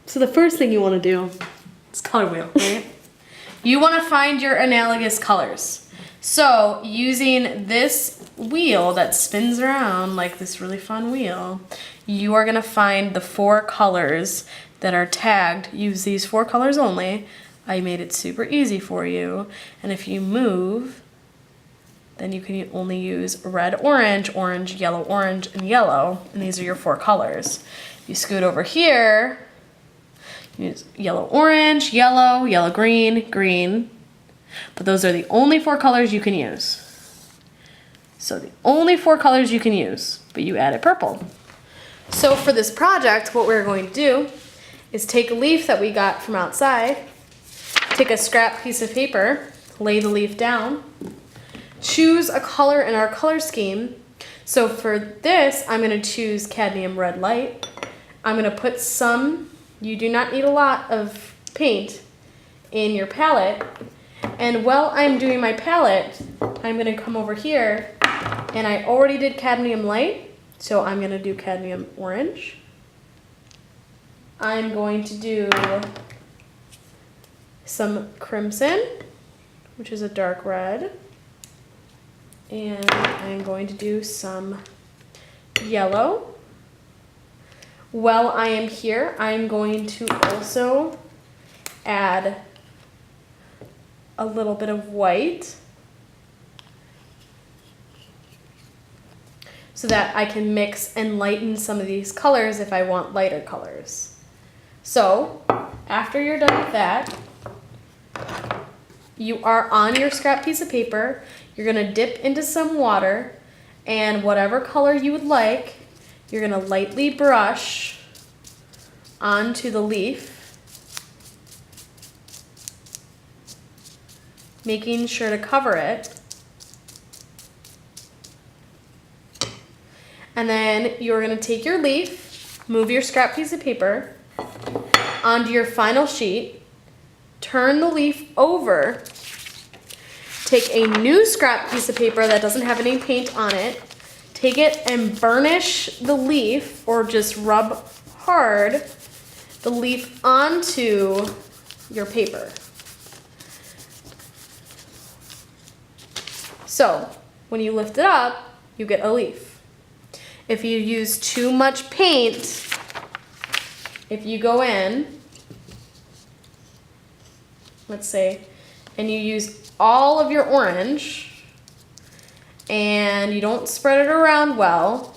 So the first thing you want to do is color wheel, right? You want to find your analogous colors. So using this wheel that spins around like this really fun wheel, you are going to find the 4 colors that are tagged. Use these 4 colors only. I made it super easy for you. And if you move, then you can only use red, orange, orange, and yellow. And these are your 4 colors. If you scoot over here, use yellow, orange, yellow, green, green. But those are the only 4 colors you can use. So the only 4 colors you can use, but you added purple. So for this project, what we're going to do is take a leaf that we got from outside, take a scrap piece of paper, lay the leaf down, choose a color in our color scheme. So for this, I'm going to choose cadmium red light. I'm going to put some, you do not need a lot of paint in your palette. And while I'm doing my palette, I'm going to come over here, and I already did cadmium light, so I'm going to do cadmium orange. I'm going to do some crimson, which is a dark red. And I'm going to do some yellow. While I am here, I'm going to also add a little bit of white so that I can mix and lighten some of these colors if I want lighter colors. So after you're done with that, you are on your scrap piece of paper. You're gonna dip into some water, and whatever color you would like, you're gonna lightly brush onto the leaf, making sure to cover it. And then you're gonna take your leaf, move your scrap piece of paper onto your final sheet, turn the leaf over, take a new scrap piece of paper that doesn't have any paint on it, take it and burnish the leaf, or just rub hard the leaf onto your paper. So when you lift it up, you get a leaf. If you use too much paint, if you go in, let's say, and you use all of your orange and you don't spread it around well,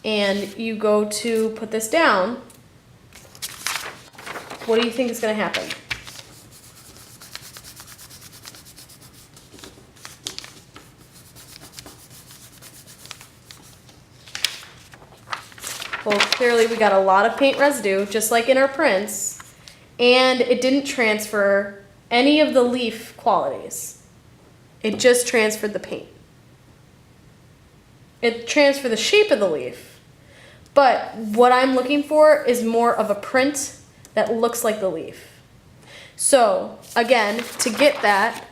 and you go to put this down, what do you think is going to happen? Well, clearly we got a lot of paint residue, just like in our prints, and it didn't transfer any of the leaf qualities. It just transferred the paint. It transferred the shape of the leaf, but what I'm looking for is more of a print that looks like the leaf. So, again, to get that,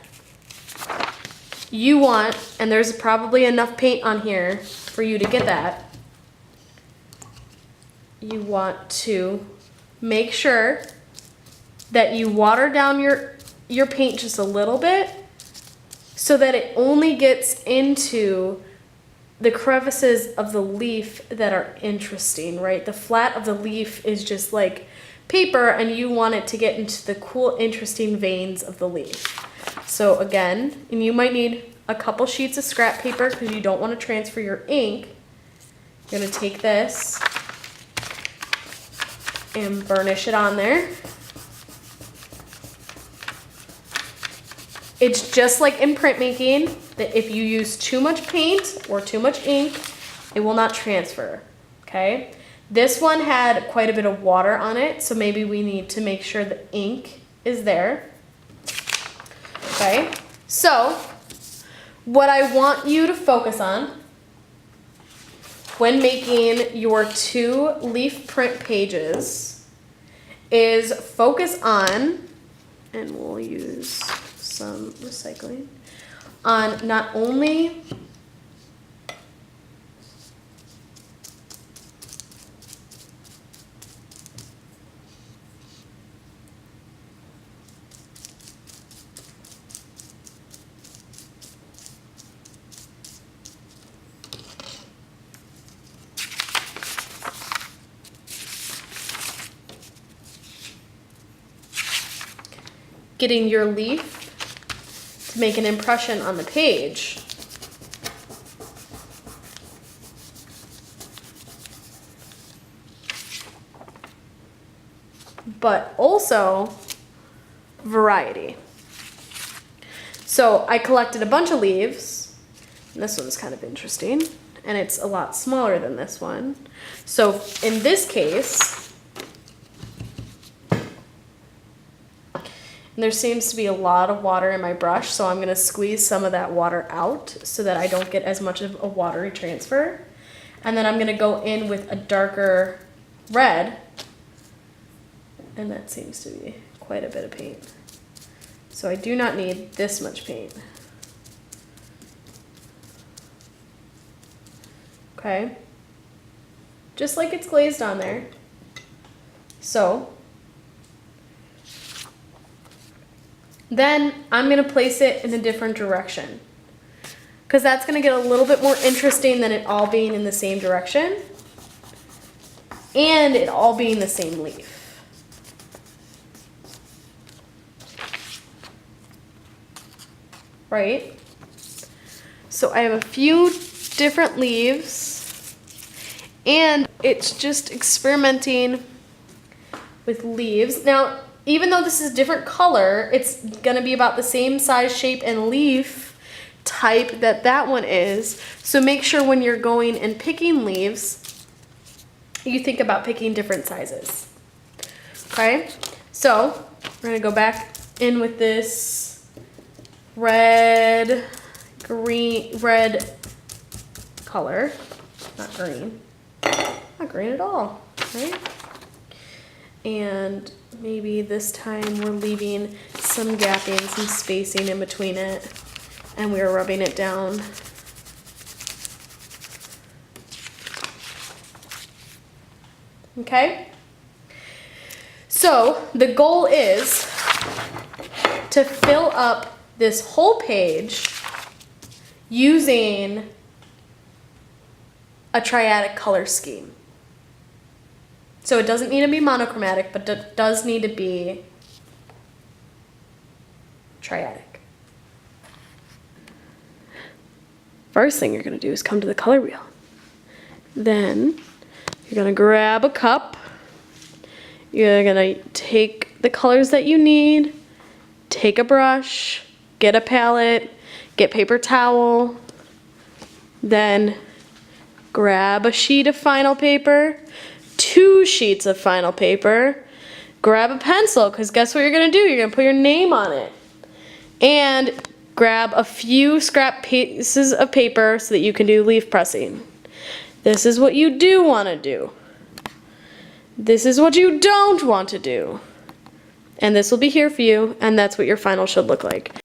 you want, and there's probably enough paint on here for you to get that, you want to make sure that you water down your paint just a little bit so that it only gets into the crevices of the leaf that are interesting, right? The flat of the leaf is just like paper, and you want it to get into the cool, interesting veins of the leaf. So again, and you might need a couple sheets of scrap paper because you don't want to transfer your ink. You're going to take this and burnish it on there. It's just like in printmaking, that if you use too much paint or too much ink, it will not transfer, okay? This one had quite a bit of water on it, so maybe we need to make sure the ink is there, okay? So, what I want you to focus on when making your 2 leaf print pages is focus on, and we'll use some recycling, on not only getting your leaf to make an impression on the page. But also variety. So I collected a bunch of leaves, and this one's kind of interesting, and it's a lot smaller than this one. So in this case, there seems to be a lot of water in my brush, so I'm going to squeeze some of that water out so that I don't get as much of a watery transfer. And then I'm going to go in with a darker red, and that seems to be quite a bit of paint. So I do not need this much paint. Okay, just like it's glazed on there. So then I'm gonna place it in a different direction, because that's gonna get a little bit more interesting than it all being in the same direction and it all being the same leaf. Right? So I have a few different leaves, and it's just experimenting with leaves. Now, even though this is a different color, it's gonna be about the same size, shape, and leaf type that that one is. So make sure when you're going and picking leaves, you think about picking different sizes. Okay? So we're gonna go back in with this red color, not green at all, right? And maybe this time we're leaving some gapping, some spacing in between it, and we're rubbing it down. Okay? So the goal is to fill up this whole page using a triadic color scheme. So it doesn't need to be monochromatic, but it does need to be triadic. First thing you're going to do is come to the color wheel. Then you're going to grab a cup. You're going to take the colors that you need, take a brush, get a palette, get paper towel, then grab a sheet of final paper, 2 sheets of final paper, grab a pencil, because guess what you're going to do? You're going to put your name on it. And grab a few scrap pieces of paper so that you can do leaf pressing. This is what you do want to do. This is what you don't want to do. And this will be here for you, and that's what your final should look like.